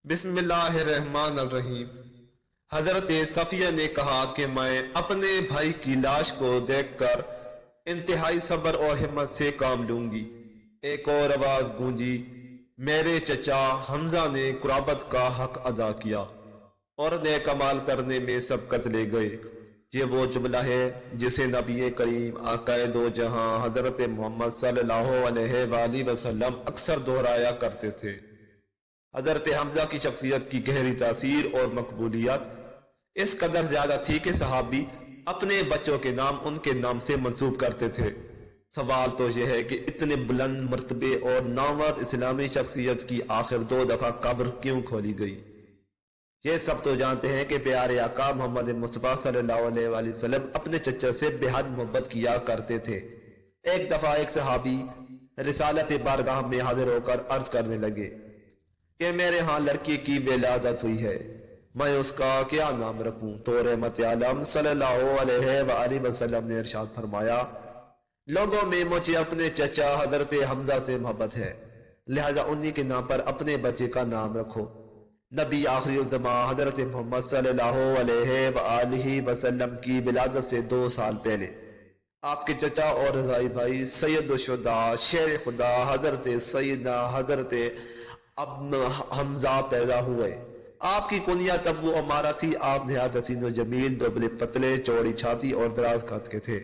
بسم اللہ الرحمن الرحیم۔ حضرت صفیہ نے کہا کہ میں اپنے بھائی کی لاش کو دیکھ کر انتہائی صبر اور ہمت سے کام لوں گی۔ ایک اور آواز گونجی، میرے چچا حمزہ نے قرابت کا حق ادا کیا اور نیک عمل کرنے میں سبقت لے گئے۔ یہ وہ جملہ ہے جسے نبی کریم آقائے دو جہاں حضرت محمد صلی اللہ علیہ وآلہ وسلم اکثر دہرایا کرتے تھے۔ حضرت حمزہ کی شخصیت کی گہری تاثیر اور مقبولیت اس قدر زیادہ تھی کہ صحابی اپنے بچوں کے نام ان کے نام سے منسوب کرتے تھے۔ سوال تو یہ ہے کہ اتنے بلند مرتبے اور نامور اسلامی شخصیت کی آخر 2 دفعہ قبر کیوں کھولی گئی؟ یہ سب تو جانتے ہیں کہ پیارے آقا محمد مصطفیٰ صلی اللہ علیہ وآلہ وسلم اپنے چچا سے بے حد محبت کیا کرتے تھے۔ ایک دفعہ ایک صحابی رسالت بارگاہ میں حاضر ہو کر عرض کرنے لگے کہ میرے ہاں لڑکی کی ولادت ہوئی ہے، میں اس کا کیا نام رکھوں؟ تو رحمت عالم صلی اللہ علیہ وآلہ وسلم نے ارشاد فرمایا، لوگوں میں مجھے اپنے چچا حضرت حمزہ سے محبت ہے، لہذا انہی کے نام پر اپنے بچے کا نام رکھو۔ نبی آخری الزمان حضرت محمد صلی اللہ علیہ وآلہ وسلم کی ولادت سے 2 سال پہلے آپ کے چچا اور رضائی بھائی سید الشہداء شیر خدا حضرت سیدنا حضرت ابن حمزہ پیدا ہوئے۔ آپ کی کنیت ابو عمارہ تھی۔ آپ نہایت حسین و جمیل، دبلے پتلے، چوڑی چھاتی اور دراز قد کے تھے۔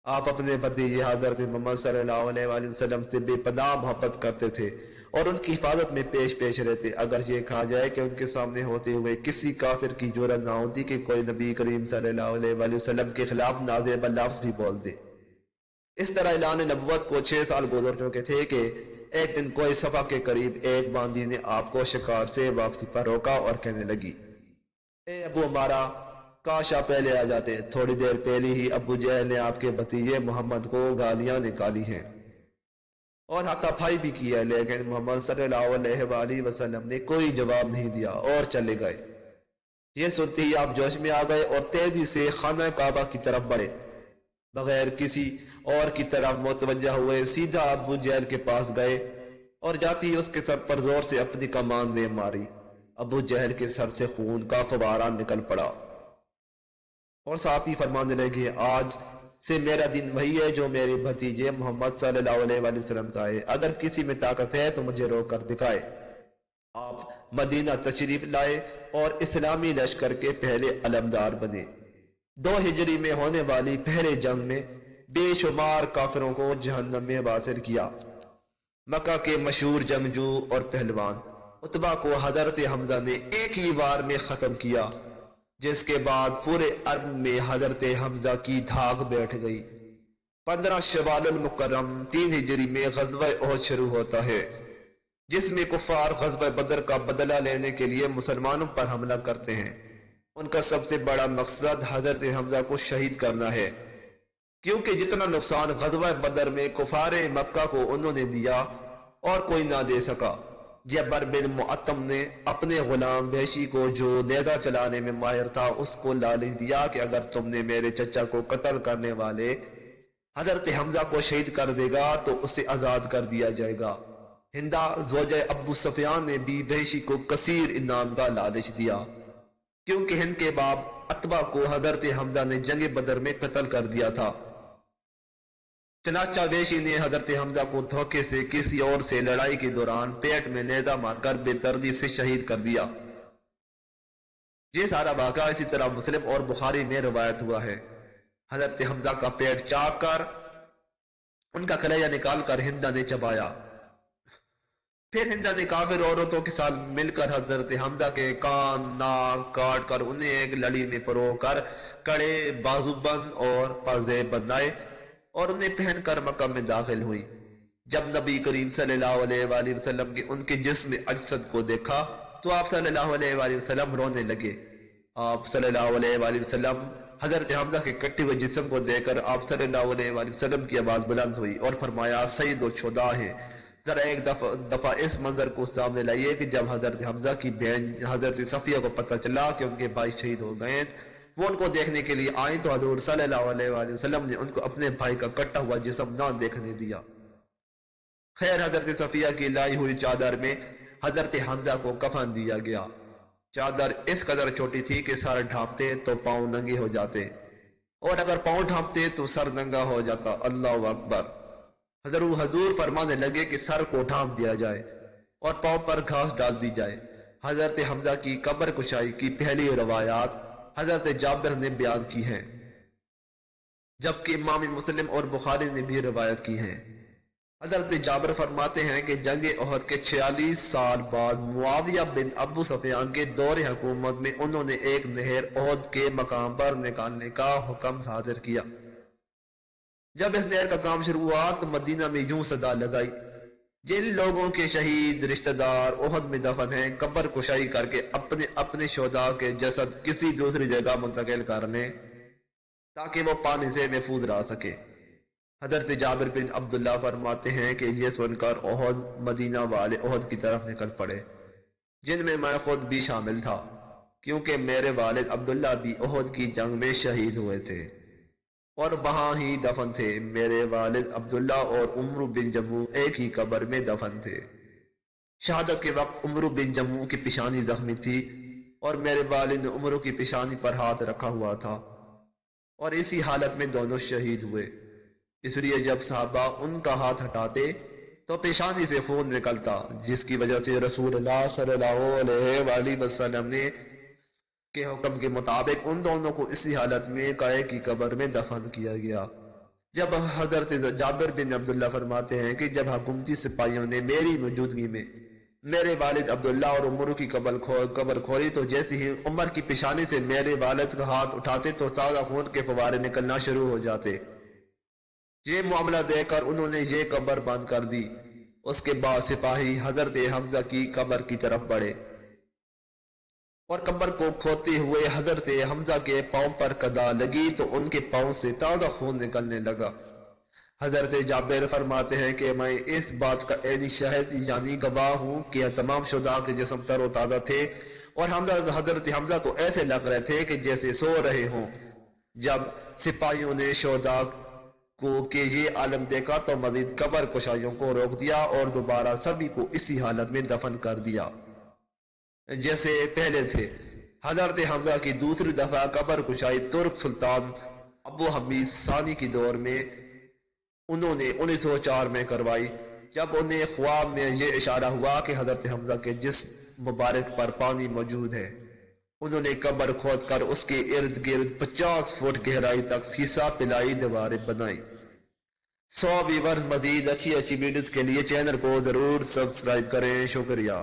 آپ اپنے بھتیجے حضرت محمد صلی اللہ علیہ وآلہ وسلم سے بے پناہ محبت کرتے تھے اور ان کی حفاظت میں پیش رہتے۔ اگر یہ کہا جائے کہ ان کے سامنے ہوتے ہوئے کسی کافر کی جرأت نہ ہوتی کہ کوئی نبی کریم صلی اللہ علیہ وآلہ وسلم کے خلاف نازیبا لفظ بھی بول دے۔ اس طرح اعلان نبوت کو 6 سال گزر چکے تھے کہ ایک دن کوئی صفا کے قریب ایک باندی نے آپ کو شکار سے واپسی پر روکا اور کہنے لگی، اے ابو عمارہ، کاش آپ پہلے آ جاتے، تھوڑی دیر پہلے ہی ابو جہل نے آپ کے بھتیجے محمد کو گالیاں نکالی ہیں اور ہاتھا پھائی بھی کیا، لیکن محمد صلی اللہ علیہ وآلہ وسلم نے کوئی جواب نہیں دیا اور چلے گئے۔ یہ سنتے ہی آپ جوش میں آ گئے اور تیزی سے خانہ کعبہ کی طرف بڑھے، بغیر کسی اور کی طرف متوجہ ہوئے سیدھا ابو جہل کے پاس گئے اور جاتی ہی اس کے سر پر زور سے اپنی کمان دے ماری۔ ابو جہل کے سر سے خون کا فوارہ نکل پڑا اور ساتھ ہی فرمانے لگے، آج سے میرا دین وہی ہے جو میرے بھتیجے محمد صلی اللہ علیہ وآلہ وسلم کا ہے، اگر کسی میں طاقت ہے تو مجھے روک کر دکھائے۔ آپ مدینہ تشریف لائے اور اسلامی لشکر کے پہلے علمدار بنے۔ 2 ہجری میں ہونے والی پہلے جنگ میں بے شمار کافروں کو جہنم میں واصل کیا۔ مکہ کے مشہور جنگجو اور پہلوان عتبہ کو حضرت حمزہ نے ایک ہی وار میں ختم کیا، جس کے بعد پورے عرب میں حضرت حمزہ کی دھاک بیٹھ گئی۔ 15 شوال المکرم 3 ہجری میں غزوہ احد شروع ہوتا ہے، جس میں کفار غزوہ بدر کا بدلہ لینے کے لیے مسلمانوں پر حملہ کرتے ہیں۔ ان کا سب سے بڑا مقصد حضرت حمزہ کو شہید کرنا ہے، کیونکہ جتنا نقصان غزوہ بدر میں کفار مکہ کو انہوں نے دیا اور کوئی نہ دے سکا۔ جبر بن معتم نے اپنے غلام بحشی کو جو نیزہ چلانے میں ماہر تھا اس کو لالچ دیا کہ اگر تم نے میرے چچا کو قتل کرنے والے حضرت حمزہ کو شہید کر دے گا تو اسے آزاد کر دیا جائے گا۔ ہندا زوجہ ابو سفیان نے بھی بحشی کو کثیر انعام کا لالچ دیا، کیونکہ ہند کے باپ عتبہ کو حضرت حمزہ نے جنگ بدر میں قتل کر دیا تھا۔ چنانچہ وحشی نے حضرت حمزہ کو دھوکے سے کسی اور سے لڑائی کے دوران پیٹ میں نیزہ مار کر بے دردی سے شہید کر دیا۔ یہ سارا واقعہ اسی طرح مسلم اور بخاری میں روایت ہوا ہے۔ حضرت حمزہ کا پیٹ چاک کر ان کا کلیجہ نکال کر ہندا نے چبایا۔ پھر ہندا نے کافر عورتوں کے ساتھ مل کر حضرت حمزہ کے کان ناک کاٹ کر انہیں ایک لڑی میں پرو کر کڑے بازو بند اور پردے بنائے اور انہیں پہن کر مکہ میں داخل ہوئی۔ جب نبی کریم صلی اللہ علیہ وآلہ وسلم کے ان کے جسم اجسد کو دیکھا تو آپ صلی اللہ علیہ وآلہ وسلم رونے لگے۔ آپ صلی اللہ علیہ وآلہ وسلم حضرت حمزہ کے کٹے ہوئے جسم کو دیکھ کر آپ صلی اللہ علیہ وآلہ وسلم کی آواز بلند ہوئی اور فرمایا، سید الشہداء ہے، ذرا ایک دفعہ اس منظر کو سامنے لائیے کہ جب حضرت حمزہ کی بہن حضرت صفیہ کو پتہ چلا کہ ان کے بھائی شہید ہو گئے، وہ ان کو دیکھنے کے لیے آئیں تو حضور صلی اللہ علیہ وآلہ وسلم نے ان کو اپنے بھائی کا کٹا ہوا جسم نہ دیکھنے دیا۔ خیر، حضرت صفیہ کی لائی ہوئی چادر میں حضرت حمزہ کو کفن دیا گیا۔ چادر اس قدر چھوٹی تھی کہ سر ڈھانپتے تو پاؤں ننگے ہو جاتے، اور اگر پاؤں ڈھانپتے تو سر ننگا ہو جاتا۔ اللہ اکبر۔ حضور فرمانے لگے کہ سر کو ڈھانپ دیا جائے اور پاؤں پر گھاس ڈال دی جائے۔ حضرت حمزہ کی قبر کشائی کی پہلی روایات حضرت جابر نے بیان کی ہیں، جبکہ امام مسلم اور بخاری نے بھی روایت کی ہیں۔ حضرت جابر فرماتے ہیں کہ جنگ احد کے 46 سال بعد معاویہ بن ابو سفیان کے دور حکومت میں انہوں نے ایک نہر احد کے مقام پر نکالنے کا حکم صادر کیا۔ جب اس نہر کا کام شروع ہوا تو مدینہ میں یوں صدا لگائی، جن لوگوں کے شہید رشتہ دار احد میں دفن ہیں قبر کشائی کر کے اپنے اپنے شہداء کے جسد کسی دوسری جگہ منتقل کر لیں تاکہ وہ پانی سے محفوظ رہ سکے۔ حضرت جابر بن عبداللہ فرماتے ہیں کہ یہ سن کر احد مدینہ والے احد کی طرف نکل پڑے، جن میں میں خود بھی شامل تھا، کیونکہ میرے والد عبداللہ بھی احد کی جنگ میں شہید ہوئے تھے اور وہاں ہی دفن تھے۔ میرے والد عبداللہ اور عمرو بن جموع ایک ہی قبر میں دفن تھے۔ شہادت کے وقت عمرو بن جموع کی پیشانی زخمی تھی اور میرے والد نے عمرو کی پیشانی پر ہاتھ رکھا ہوا تھا، اور اسی حالت میں دونوں شہید ہوئے۔ اس لیے جب صحابہ ان کا ہاتھ ہٹاتے تو پیشانی سے خون نکلتا، جس کی وجہ سے رسول اللہ صلی اللہ علیہ وآلہ وسلم نے کے حکم کے مطابق ان دونوں کو اسی حالت میں قائے کی قبر میں دفن کیا گیا۔ جب حضرت جابر بن عبداللہ فرماتے ہیں کہ جب حکومتی سپاہیوں نے میری موجودگی میں میرے والد عبداللہ اور عمر کی قبر کھولی تو جیسے ہی عمر کی پیشانی سے میرے والد کا ہاتھ اٹھاتے تو تازہ خون کے فوارے نکلنا شروع ہو جاتے۔ یہ معاملہ دیکھ کر انہوں نے یہ قبر بند کر دی۔ اس کے بعد سپاہی حضرت حمزہ کی قبر کی طرف بڑھے اور قبر کو کھودتے ہوئے حضرت حمزہ کے پاؤں پر قدا لگی تو ان کے پاؤں سے تازہ خون نکلنے لگا۔ حضرت جابر فرماتے ہیں کہ میں اس بات کا عینی شاہد یعنی گواہ ہوں کہ تمام شہداء کے جسم تر و تازہ تھے اور حضرت حمزہ تو ایسے لگ رہے تھے کہ جیسے سو رہے ہوں۔ جب سپاہیوں نے شہداء کو کہ یہ عالم دیکھا تو مزید قبر کشائیوں کو روک دیا اور دوبارہ سبھی کو اسی حالت میں دفن کر دیا جیسے پہلے تھے۔ حضرت حمزہ کی دوسری دفعہ قبر کشائی ترک سلطان ابو حمید ثانی کی دور میں انہوں نے 1904 میں کروائی، جب انہیں خواب میں یہ اشارہ ہوا کہ حضرت حمزہ کے جسم مبارک پر پانی موجود ہے۔ انہوں نے قبر کھود کر اس کے ارد گرد 50 فٹ گہرائی تک سیسا پلائی دیواریں بنائی۔ ویورز مزید اچھی ویڈیوز کے لیے چینل کو ضرور سبسکرائب کریں۔ شکریہ۔